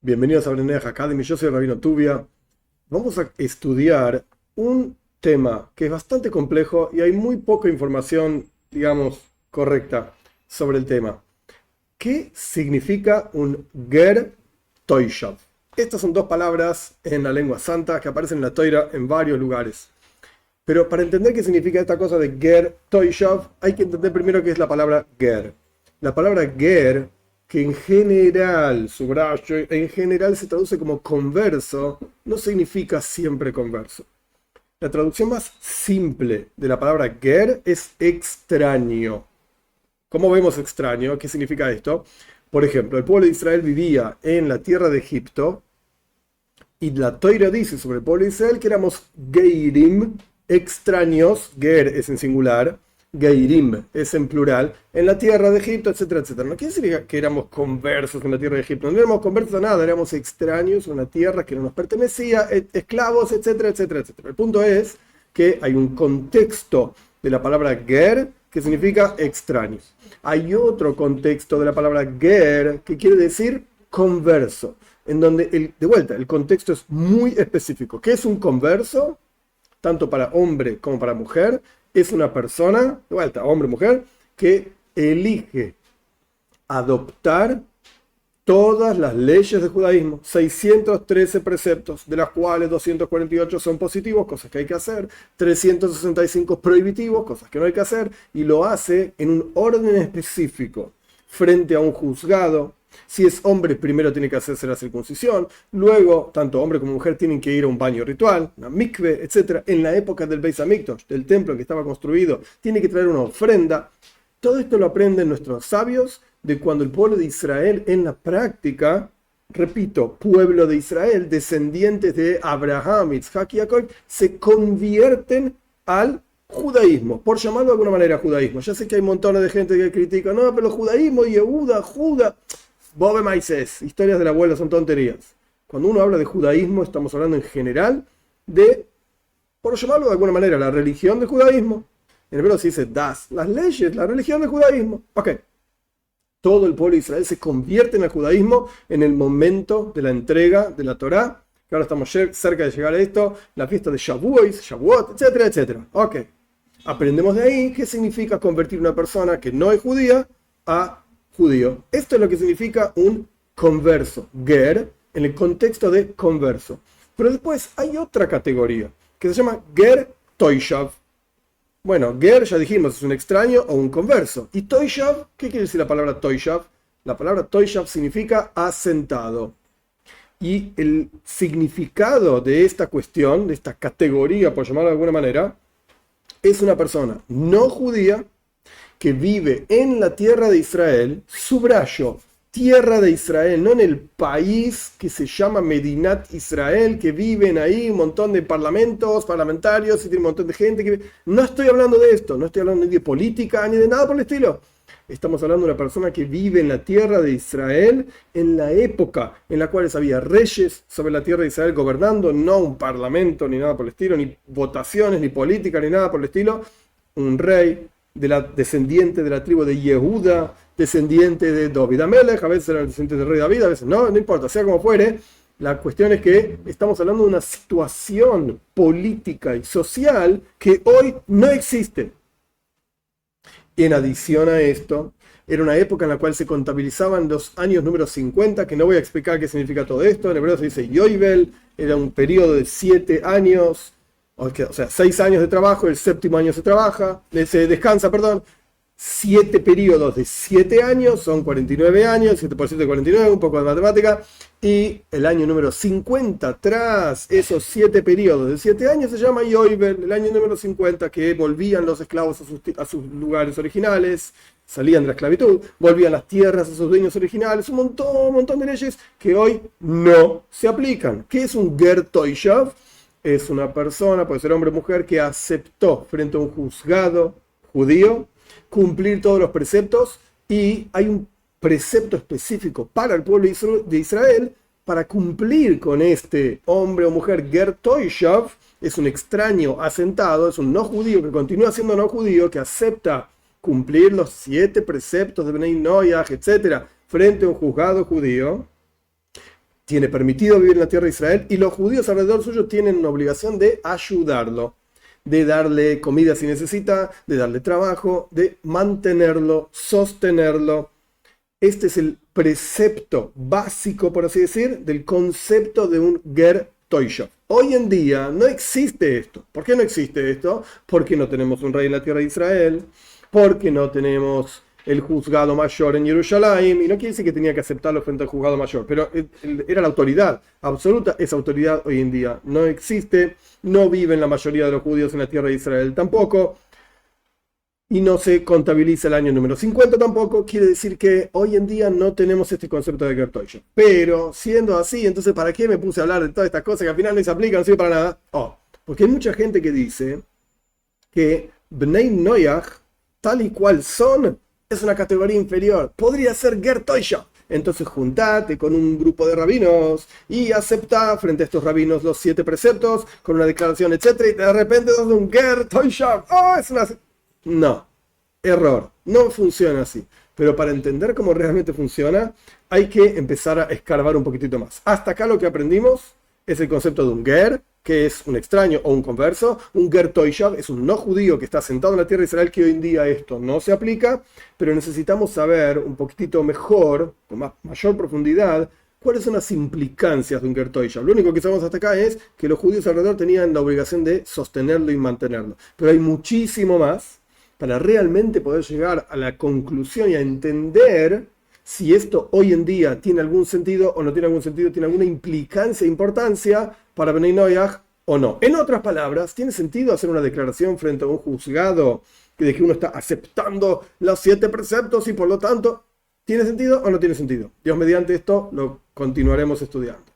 Bienvenidos a Brenech Academy, yo soy Rabino Tubia. Vamos a estudiar un tema que es bastante complejo y hay muy poca información, digamos, correcta sobre el tema. ¿Qué significa un ger toishav? Estas son dos palabras en la lengua santa que aparecen en la Toira en varios lugares. Pero para entender qué significa esta cosa de ger toishav, hay que entender primero qué es la palabra ger. La palabra ger, que en general, subrayo, en general se traduce como converso, no significa siempre converso. La traducción más simple de la palabra ger es extraño. ¿Cómo vemos extraño? ¿Qué significa esto? Por ejemplo, el pueblo de Israel vivía en la tierra de Egipto y la Toira dice sobre el pueblo de Israel que éramos geirim, extraños, ger es en singular, geirim es en plural, en la tierra de Egipto, etcétera, etcétera. No quiere decir que éramos conversos en la tierra de Egipto, no éramos conversos a nada, éramos extraños en una tierra que no nos pertenecía, esclavos, etcétera, etcétera, etcétera. El punto es que hay un contexto de la palabra ger que significa extraños. Hay otro contexto de la palabra ger que quiere decir converso, en donde, de vuelta, el contexto es muy específico. ¿Qué es un converso? Tanto para hombre como para mujer, es una persona, de vuelta, hombre o mujer, que elige adoptar todas las leyes del judaísmo, 613 preceptos, de las cuales 248 son positivos, cosas que hay que hacer, 365 prohibitivos, cosas que no hay que hacer, y lo hace en un orden específico, frente a un juzgado. Si es hombre, primero tiene que hacerse la circuncisión, luego tanto hombre como mujer tienen que ir a un baño ritual, una mikve, etc. En la época del Beis Hamikdash, del templo que estaba construido, tiene que traer una ofrenda. Todo esto lo aprenden nuestros sabios de cuando el pueblo de Israel en la práctica, repito, pueblo de Israel, descendientes de Abraham, Isaac y Jacob, se convierten al judaísmo, por llamarlo de alguna manera judaísmo. Ya sé que hay montones de gente que critica, no, pero judaísmo, Yehuda, Juda, Bobe Maises, historias del abuelo son tonterías. Cuando uno habla de judaísmo, estamos hablando en general de, por llamarlo de alguna manera, la religión del judaísmo. En hebreo se dice das, las leyes, la religión del judaísmo. Ok. Todo el pueblo de Israel se convierte en el judaísmo en el momento de la entrega de la Torá, que ahora estamos cerca de llegar a esto, la fiesta de Shavuot, etcétera, etcétera. Ok. Aprendemos de ahí qué significa convertir una persona que no es judía a judío. Esto es lo que significa un converso, ger, en el contexto de converso. Pero después hay otra categoría que se llama ger toishav. Bueno, ger ya dijimos, es un extraño o un converso. ¿Y toishav? ¿Qué quiere decir la palabra toishav? La palabra toishav significa asentado. Y el significado de esta cuestión, de esta categoría, por llamarlo de alguna manera, es una persona no judía que vive en la tierra de Israel, subrayo, tierra de Israel, no en el país que se llama Medinat Israel, que viven ahí un montón de parlamentarios y tiene un montón de gente que... No estoy hablando de esto, no estoy hablando ni de política ni de nada por el estilo. Estamos hablando de una persona que vive en la tierra de Israel en la época en la cual había reyes sobre la tierra de Israel gobernando, no un parlamento ni nada por el estilo, ni votaciones, ni política, ni nada por el estilo. Un rey descendiente de la tribu de Yehuda, descendiente de David Amelech, a veces era el descendiente del rey David, a veces no, no importa, sea como fuere. La cuestión es que estamos hablando de una situación política y social que hoy no existe. Y en adición a esto, era una época en la cual se contabilizaban los años número 50, que no voy a explicar qué significa todo esto. En hebreo se dice Yoibel, era un periodo de 7 años, o sea, 6 años de trabajo, el séptimo año se descansa, perdón. 7 periodos de 7 años, son 49 años, 7% de 49, un poco de matemática, y el año número 50, tras esos 7 periodos de 7 años, se llama Yoibel, el año número 50, que volvían los esclavos a sus lugares originales, salían de la esclavitud, volvían las tierras a sus dueños originales, un montón de leyes que hoy no se aplican. ¿Qué es un ger toishav? Es una persona, puede ser hombre o mujer, que aceptó frente a un juzgado judío cumplir todos los preceptos, y hay un precepto específico para el pueblo de Israel para cumplir con este hombre o mujer ger toishav. Es un extraño asentado, es un no judío que continúa siendo no judío, que acepta cumplir los 7 preceptos de Bnei Noach, etc., frente a un juzgado judío. tiene permitido vivir en la tierra de Israel y los judíos alrededor suyo tienen una obligación de ayudarlo, de darle comida si necesita, de darle trabajo, de mantenerlo, sostenerlo. Este es el precepto básico, por así decir, del concepto de un ger toisha. Hoy en día no existe esto. ¿Por qué no existe esto? Porque no tenemos un rey en la tierra de Israel, porque no tenemos el juzgado mayor en Jerusalén, y no quiere decir que tenía que aceptarlo frente al juzgado mayor, pero era la autoridad absoluta. Esa autoridad hoy en día no existe, no viven la mayoría de los judíos en la tierra de Israel tampoco, y no se contabiliza el año número 50 tampoco. Quiere decir que hoy en día no tenemos este concepto de Gertoisha. Pero siendo así, entonces ¿para qué me puse a hablar de todas estas cosas que al final no se aplican, no sirve para nada? Porque hay mucha gente que dice que Bnei Noach, tal y cual son, es una categoría inferior. Podría ser Gertoisha. Entonces juntate con un grupo de rabinos y acepta frente a estos rabinos los 7 preceptos con una declaración, etcétera, y de repente sos un Gertoisha. Es una... No, error, no funciona así. Pero para entender cómo realmente funciona, hay que empezar a escarbar un poquitito más. Hasta acá lo que aprendimos es el concepto de un ger, que es un extraño o un converso. Un ger toishav es un no judío que está sentado en la tierra de Israel, que hoy en día esto no se aplica, pero necesitamos saber un poquitito mejor, con mayor profundidad, cuáles son las implicancias de un ger toishav. Lo único que sabemos hasta acá es que los judíos alrededor tenían la obligación de sostenerlo y mantenerlo. Pero hay muchísimo más para realmente poder llegar a la conclusión y a entender si esto hoy en día tiene algún sentido o no tiene algún sentido, tiene alguna implicancia e importancia para Bnei Noach o no. En otras palabras, ¿tiene sentido hacer una declaración frente a un juzgado de que uno está aceptando los 7 preceptos y por lo tanto, ¿tiene sentido o no tiene sentido? Dios mediante esto lo continuaremos estudiando.